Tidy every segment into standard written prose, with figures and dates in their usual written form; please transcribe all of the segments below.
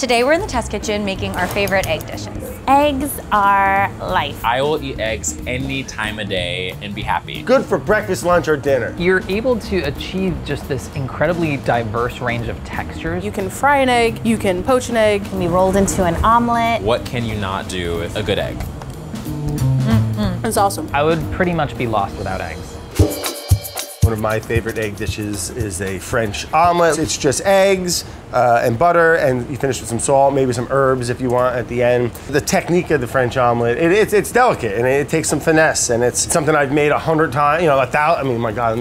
Today we're in the test kitchen making our favorite egg dishes. Eggs are life. I will eat eggs any time of day and be happy. Good for breakfast, lunch, or dinner. You're able to achieve just this incredibly diverse range of textures. You can fry an egg, you can poach an egg. It can be rolled into an omelet. What can you not do with a good egg? It's awesome. I would pretty much be lost without eggs. One of my favorite egg dishes is a French omelet. It's just eggs and butter, and you finish with some salt, maybe some herbs if you want at the end. The technique of the French omelet, it's delicate and it takes some finesse, and it's something I've made 100 times, 1,000, I mean, my God,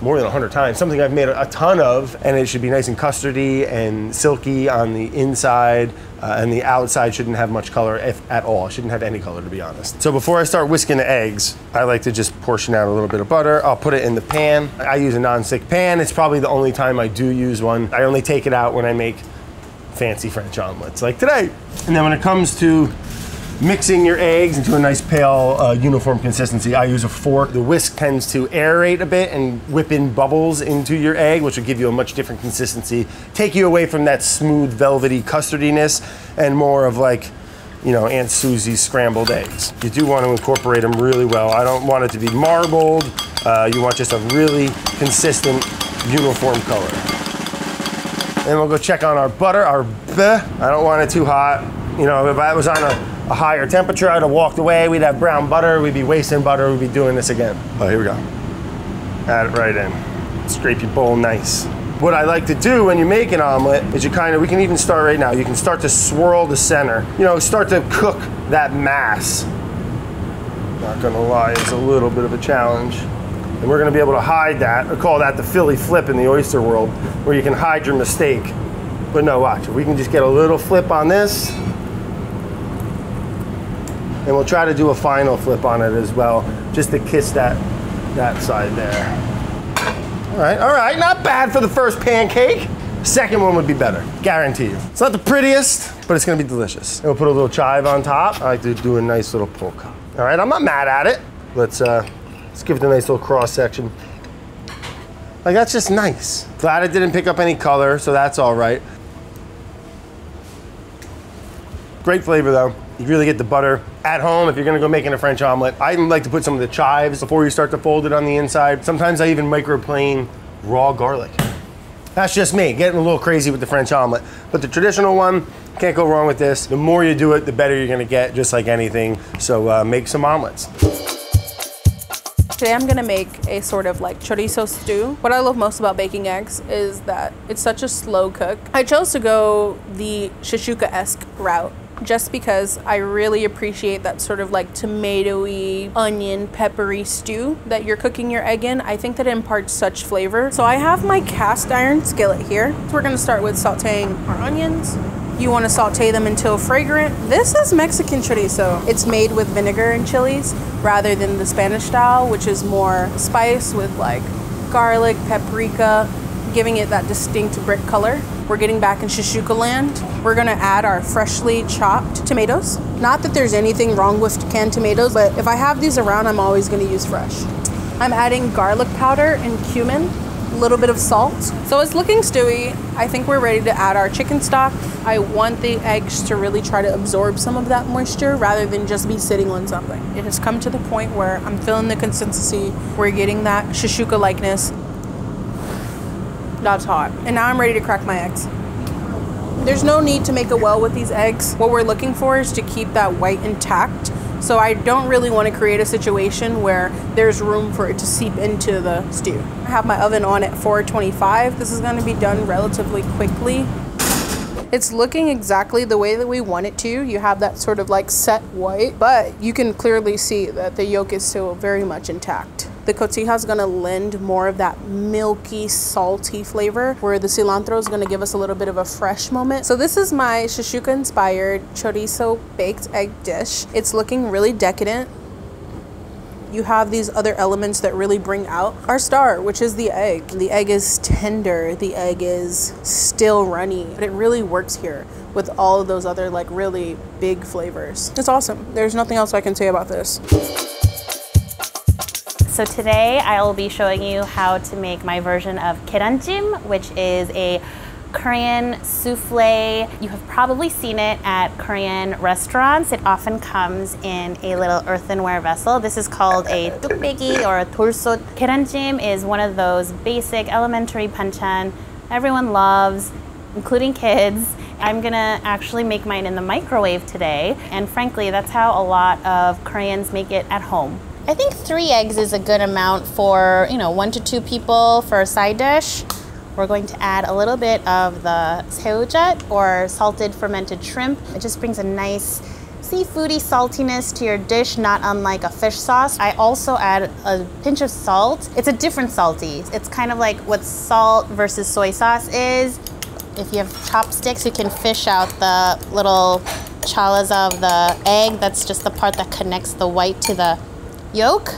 more than 100 times. Something I've made a ton of, and it should be nice and custardy and silky on the inside, and the outside shouldn't have much color, if at all. It shouldn't have any color, to be honest. So before I start whisking the eggs, I like to just portion out a little bit of butter. I'll put it in the pan. I use a non-stick pan. It's probably the only time I do use one. I only take it out when I make fancy French omelets, like today. And then when it comes to mixing your eggs into a nice pale uniform consistency, I use a fork. The whisk tends to aerate a bit and whip in bubbles into your egg, which will give you a much different consistency, take you away from that smooth velvety custardiness and more of like, Aunt Susie's scrambled eggs. You do want to incorporate them really well. I don't want it to be marbled. You want just a really consistent uniform color. Then we'll go check on our butter, I don't want it too hot. If I was on a higher temperature, I'd have walked away. We'd have brown butter. We'd be wasting butter. We'd be doing this again. Oh, here we go. Add it right in. Scrape your bowl nice. What I like to do when you make an omelet is we can even start right now. You can start to swirl the center. Start to cook that mass. Not gonna lie, it's a little bit of a challenge. And we're gonna be able to hide that. I call that the Philly flip in the oyster world, where you can hide your mistake. But no, watch, if we can just get a little flip on this, and we'll try to do a final flip on it as well, just to kiss that side there. All right, not bad for the first pancake. Second one would be better, guarantee you. It's not the prettiest, but it's gonna be delicious. And we'll put a little chive on top. I like to do a nice little polka. All right, I'm not mad at it. Let's give it a nice little cross section. Like, that's just nice. Glad it didn't pick up any color, so that's all right. Great flavor though. You really get the butter. At home, if you're gonna go making a French omelet, I even like to put some of the chives before you start to fold it on the inside. Sometimes I even microplane raw garlic. That's just me, getting a little crazy with the French omelet. But the traditional one, can't go wrong with this. The more you do it, the better you're gonna get, just like anything. So make some omelets. Today I'm gonna make a sort of like chorizo stew. What I love most about baking eggs is that it's such a slow cook. I chose to go the shakshuka-esque route just because I really appreciate that sort of like tomatoey, onion, peppery stew that you're cooking your egg in. I think that it imparts such flavor. So I have my cast iron skillet here. So we're gonna start with sauteing our onions. You want to saute them until fragrant. This is Mexican chorizo. It's made with vinegar and chilies rather than the Spanish style, which is more spice with like garlic, paprika, giving it that distinct brick color. We're getting back in shakshuka land. We're gonna add our freshly chopped tomatoes. Not that there's anything wrong with canned tomatoes, but if I have these around, I'm always gonna use fresh. I'm adding garlic powder and cumin, a little bit of salt. So it's looking stewy. I think we're ready to add our chicken stock. I want the eggs to really try to absorb some of that moisture rather than just be sitting on something. It has come to the point where I'm feeling the consistency. We're getting that shakshuka likeness. That's hot. And now I'm ready to crack my eggs. There's no need to make a well with these eggs. What we're looking for is to keep that white intact. So I don't really want to create a situation where there's room for it to seep into the stew. I have my oven on at 425. This is going to be done relatively quickly. It's looking exactly the way that we want it to. You have that sort of like set white, but you can clearly see that the yolk is still very much intact. The cotija is gonna lend more of that milky, salty flavor, where the cilantro is gonna give us a little bit of a fresh moment. So this is my shakshuka-inspired chorizo baked egg dish. It's looking really decadent. You have these other elements that really bring out our star, which is the egg. The egg is tender, the egg is still runny, but it really works here with all of those other like really big flavors. It's awesome. There's nothing else I can say about this. So today I will be showing you how to make my version of Gyeranjjim, which is a Korean souffle. You have probably seen it at Korean restaurants. It often comes in a little earthenware vessel. This is called a tukbegi or a 돌솥. Gyeranjjim is one of those basic elementary banchan everyone loves, including kids. I'm gonna actually make mine in the microwave today, and frankly, that's how a lot of Koreans make it at home. I think 3 eggs is a good amount for, 1 to 2 people for a side dish. We're going to add a little bit of the 새우젓 or salted fermented shrimp. It just brings a nice seafoody saltiness to your dish, not unlike a fish sauce. I also add a pinch of salt. It's a different salty. It's kind of like what salt versus soy sauce is. If you have chopsticks, you can fish out the little chalas of the egg. That's just the part that connects the white to the yolk.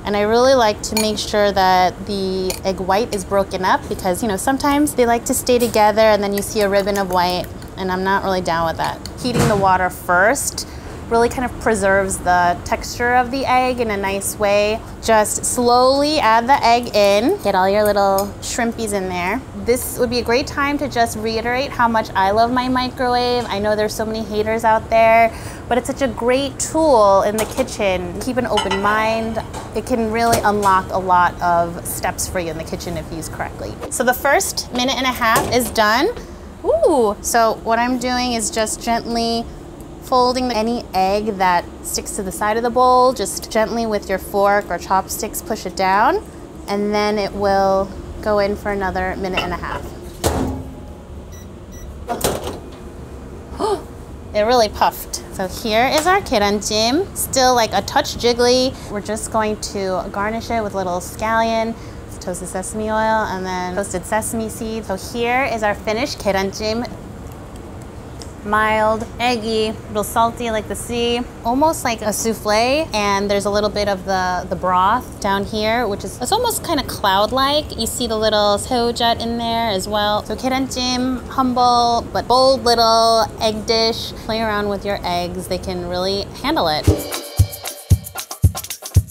And I really like to make sure that the egg white is broken up because, sometimes they like to stay together and then you see a ribbon of white, and I'm not really down with that. Heating the water first really kind of preserves the texture of the egg in a nice way. Just slowly add the egg in. Get all your little shrimpies in there. This would be a great time to just reiterate how much I love my microwave. I know there's so many haters out there, but it's such a great tool in the kitchen. Keep an open mind. It can really unlock a lot of steps for you in the kitchen if used correctly. So the first 1.5 minutes is done. Ooh, so what I'm doing is just gently folding any egg that sticks to the side of the bowl. Just gently with your fork or chopsticks push it down, and then it will go in for another 1.5 minutes. It really puffed. So here is our gyeranjjim. Still like a touch jiggly. We're just going to garnish it with a little scallion, toasted sesame oil, and then toasted sesame seeds. So here is our finished gyeranjjim. Mild, eggy, a little salty like the sea, almost like a souffle, and there's a little bit of the broth down here, which is, it's almost kind of cloud-like. You see the little 새우젓 in there as well. So gyeranjjim, humble but bold little egg dish. Play around with your eggs, they can really handle it.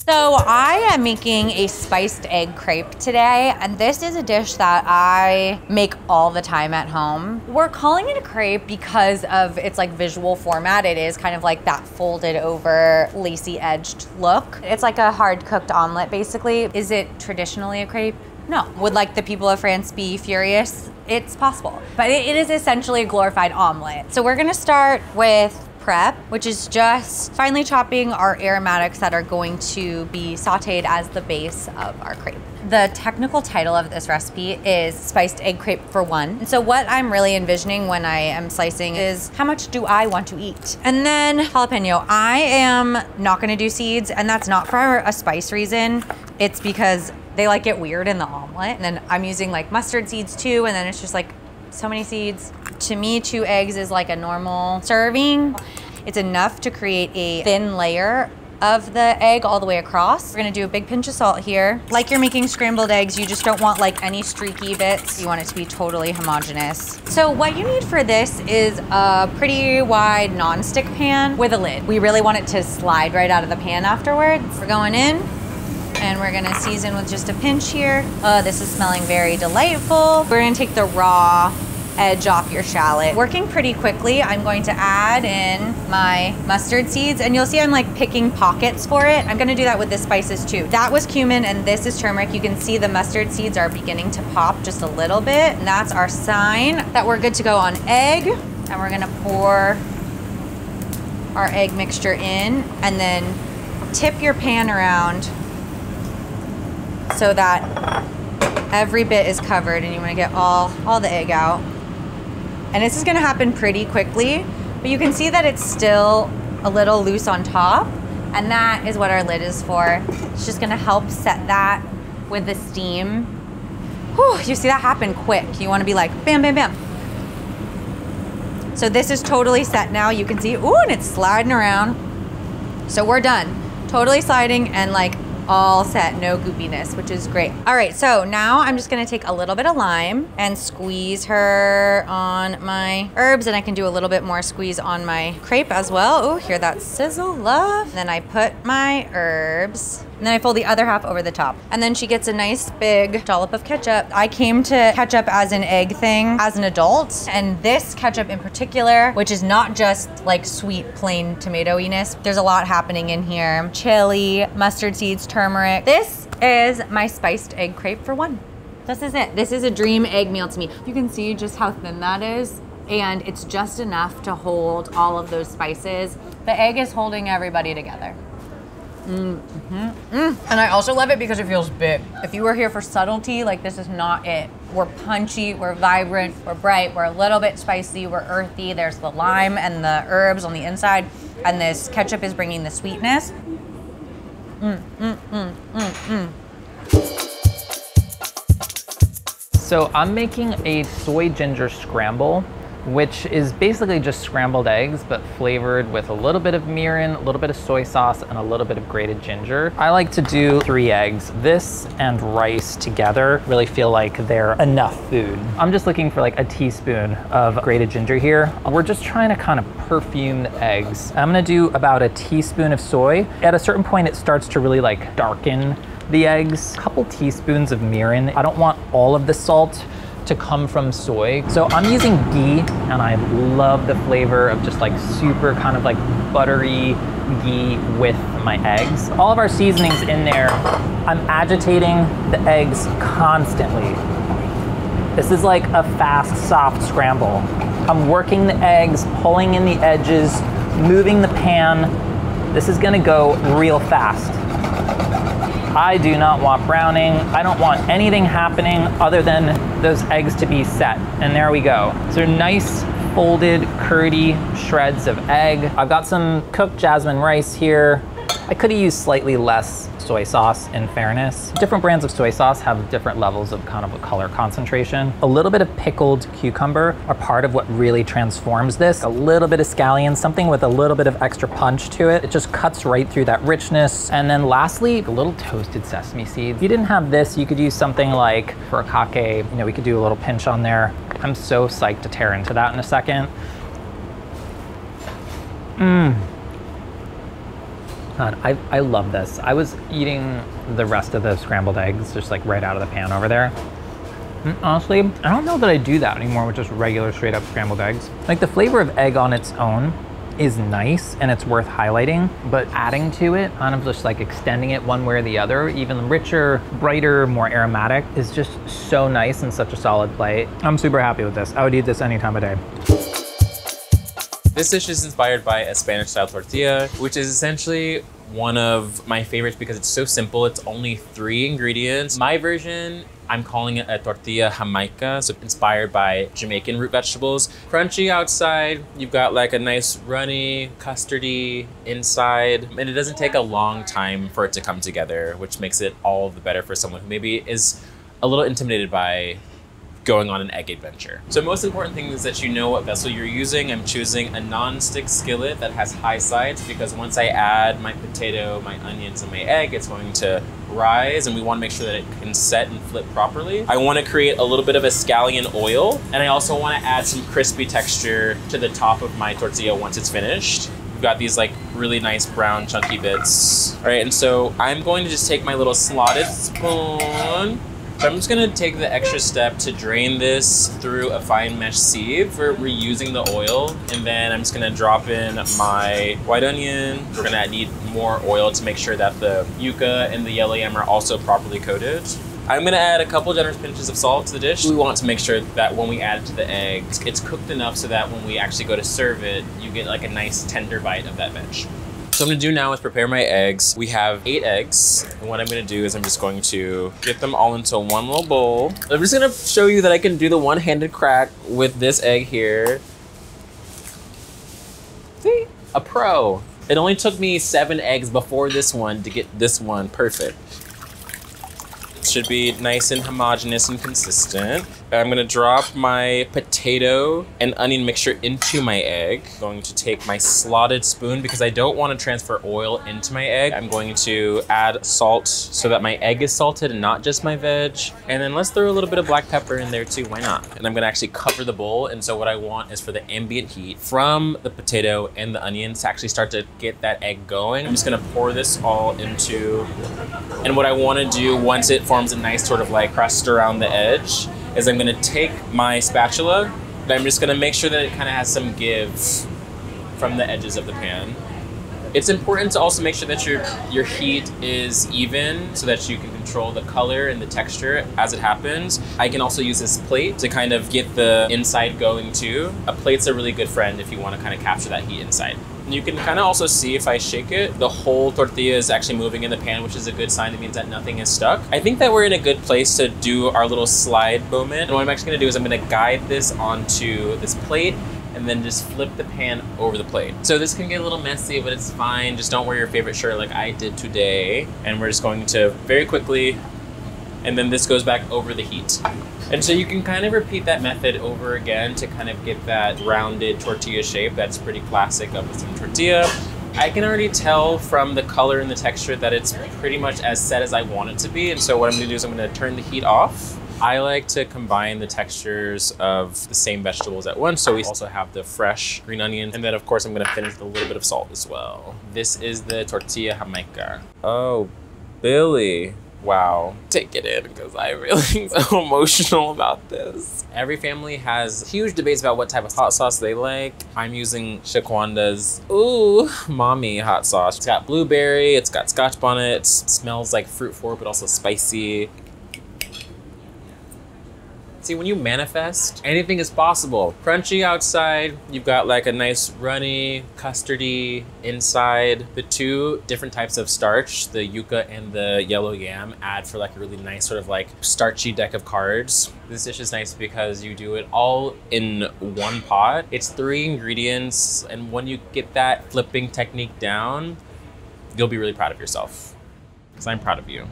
So I am making a spiced egg crepe today, and this is a dish that I make all the time at home. We're calling it a crepe because of its like visual format. It is kind of like that folded over, lacy edged look. It's like a hard cooked omelet basically. Is it traditionally a crepe? No. Would like the people of France be furious? It's possible, but it is essentially a glorified omelet. So we're gonna start with prep, which is just finely chopping our aromatics that are going to be sauteed as the base of our crepe. The technical title of this recipe is spiced egg crepe for one. And so what I'm really envisioning when I am slicing is how much do I want to eat? And then jalapeno. I am not gonna do seeds, and that's not for a spice reason. It's because they like get weird in the omelet. And then I'm using like mustard seeds too, and then it's just like so many seeds. To me, 2 eggs is like a normal serving. It's enough to create a thin layer of the egg all the way across. We're gonna do a big pinch of salt here. Like you're making scrambled eggs, you just don't want like any streaky bits. You want it to be totally homogeneous. So what you need for this is a pretty wide non-stick pan with a lid. We really want it to slide right out of the pan afterwards. We're going in, and we're gonna season with just a pinch here. Oh, this is smelling very delightful. We're gonna take the raw edge off your shallot. Working pretty quickly, I'm going to add in my mustard seeds, and you'll see I'm like picking pockets for it. I'm gonna do that with the spices too. That was cumin and this is turmeric. You can see the mustard seeds are beginning to pop just a little bit, and that's our sign that we're good to go on egg. And we're gonna pour our egg mixture in, and then tip your pan around so that every bit is covered, and you wanna get all the egg out. And this is gonna happen pretty quickly, but you can see that it's still a little loose on top, and that is what our lid is for. It's just gonna help set that with the steam. Whew, you see that happen quick. You wanna be like, bam, bam, bam. So this is totally set now. You can see, ooh, and it's sliding around. So we're done. Totally sliding and like all set, no goopiness, which is great. All right, so now I'm just gonna take a little bit of lime and squeeze her on my herbs, and I can do a little bit more squeeze on my crepe as well. Oh, hear that sizzle, love. Then I put my herbs And then I fold the other half over the top. And then she gets a nice big dollop of ketchup. I came to ketchup as an egg thing as an adult. And this ketchup in particular, which is not just like sweet, plain tomato-iness. There's a lot happening in here. Chili, mustard seeds, turmeric. This is my spiced egg crepe for one. This is it. This is a dream egg meal to me. You can see just how thin that is. And it's just enough to hold all of those spices. The egg is holding everybody together. And I also love it because it feels big. If you were here for subtlety, like this is not it. We're punchy, we're vibrant, we're bright, we're a little bit spicy, we're earthy. There's the lime and the herbs on the inside, and this ketchup is bringing the sweetness. So I'm making a soy ginger scramble, which is basically just scrambled eggs, but flavored with a little bit of mirin, a little bit of soy sauce, and a little bit of grated ginger. I like to do 3 eggs. This and rice together really feel like they're enough food. I'm just looking for like a teaspoon of grated ginger here. We're just trying to kind of perfume the eggs. I'm gonna do about a teaspoon of soy. At a certain point, it starts to really like darken the eggs. A couple teaspoons of mirin. I don't want all of the salt to come from soy. So I'm using ghee, and I love the flavor of just like super kind of like buttery ghee with my eggs. All of our seasonings in there. I'm agitating the eggs constantly. This is like a fast, soft scramble. I'm working the eggs, pulling in the edges, moving the pan. This is gonna go real fast. I do not want browning. I don't want anything happening other than those eggs to be set. And there we go. So nice folded, curdy shreds of egg. I've got some cooked jasmine rice here. I could have used slightly less soy sauce, in fairness. Different brands of soy sauce have different levels of kind of a color concentration. A little bit of pickled cucumber are part of what really transforms this. A little bit of scallion, something with a little bit of extra punch to it. It just cuts right through that richness. And then lastly, a little toasted sesame seeds. If you didn't have this, you could use something like furikake. You know, we could do a little pinch on there. I'm so psyched to tear into that in a second. God, I love this. I was eating the rest of the scrambled eggs just like right out of the pan over there. And honestly, I don't know that I do that anymore with just regular straight up scrambled eggs. Like the flavor of egg on its own is nice and it's worth highlighting, but adding to it, kind of just like extending it one way or the other, even richer, brighter, more aromatic, is just so nice and such a solid plate. I'm super happy with this. I would eat this any time of day. This dish is inspired by a Spanish-style tortilla, which is essentially one of my favorites because it's so simple. It's only 3 ingredients. My version, I'm calling it a tortilla jamaica, so inspired by Jamaican root vegetables. Crunchy outside, you've got like a nice runny, custardy inside, and it doesn't take a long time for it to come together, which makes it all the better for someone who maybe is a little intimidated by going on an egg adventure. So most important thing is that you know what vessel you're using. I'm choosing a non-stick skillet that has high sides because once I add my potato, my onions, and my egg, it's going to rise, and we want to make sure that it can set and flip properly. I want to create a little bit of a scallion oil, and I also want to add some crispy texture to the top of my tortilla once it's finished. We've got these like really nice brown chunky bits. All right, and so I'm going to just take my little slotted spoon. So I'm just gonna take the extra step to drain this through a fine mesh sieve. We're reusing the oil, and then I'm just gonna drop in my white onion. We're gonna need more oil to make sure that the yuca and the yellow yam are also properly coated. I'm gonna add a couple generous pinches of salt to the dish. We want to make sure that when we add it to the eggs, it's cooked enough so that when we actually go to serve it, you get like a nice tender bite of that veg. So what I'm gonna do now is prepare my eggs. We have 8 eggs. And what I'm gonna do is I'm just going to get them all into one little bowl. I'm just gonna show you that I can do the one-handed crack with this egg here. See, a pro. It only took me 7 eggs before this one to get this one perfect. It should be nice and homogeneous and consistent. I'm gonna drop my potato and onion mixture into my egg. I'm going to take my slotted spoon because I don't want to transfer oil into my egg. I'm going to add salt so that my egg is salted and not just my veg. And then let's throw a little bit of black pepper in there too, why not? And I'm gonna actually cover the bowl. And so what I want is for the ambient heat from the potato and the onions to actually start to get that egg going. I'm just gonna pour this all into, and what I wanna do once it forms a nice sort of like crust around the edge is I'm gonna take my spatula, and I'm just gonna make sure that it kind of has some give from the edges of the pan. It's important to also make sure that your heat is even so that you can control the color and the texture as it happens. I can also use this plate to kind of get the inside going too. A plate's a really good friend if you want to kind of capture that heat inside. You can kind of also see if I shake it, the whole tortilla is actually moving in the pan, which is a good sign. It means that nothing is stuck. I think that we're in a good place to do our little slide moment. And what I'm actually gonna do is I'm gonna guide this onto this plate and then just flip the pan over the plate. So this can get a little messy, but it's fine. Just don't wear your favorite shirt like I did today. And we're just going to very quickly, and then this goes back over the heat. And so you can kind of repeat that method over again to kind of get that rounded tortilla shape that's pretty classic of a tortilla. I can already tell from the color and the texture that it's pretty much as set as I want it to be. And so what I'm gonna do is I'm gonna turn the heat off. I like to combine the textures of the same vegetables at once. So we also have the fresh green onion. And then of course I'm gonna finish with a little bit of salt as well. This is the tortilla jamaica. Oh, Billy. Wow, take it in because I'm really so emotional about this. Every family has huge debates about what type of hot sauce they like. I'm using Shaquanda's mommy hot sauce. It's got blueberry, it's got scotch bonnet, it smells like fruit forward but also spicy. See, when you manifest, anything is possible. Crunchy outside, you've got like a nice runny, custardy inside. The two different types of starch, the yuca and the yellow yam, add for like a really nice sort of like starchy deck of cards. This dish is nice because you do it all in one pot. It's 3 ingredients, and when you get that flipping technique down, you'll be really proud of yourself. Because I'm proud of you.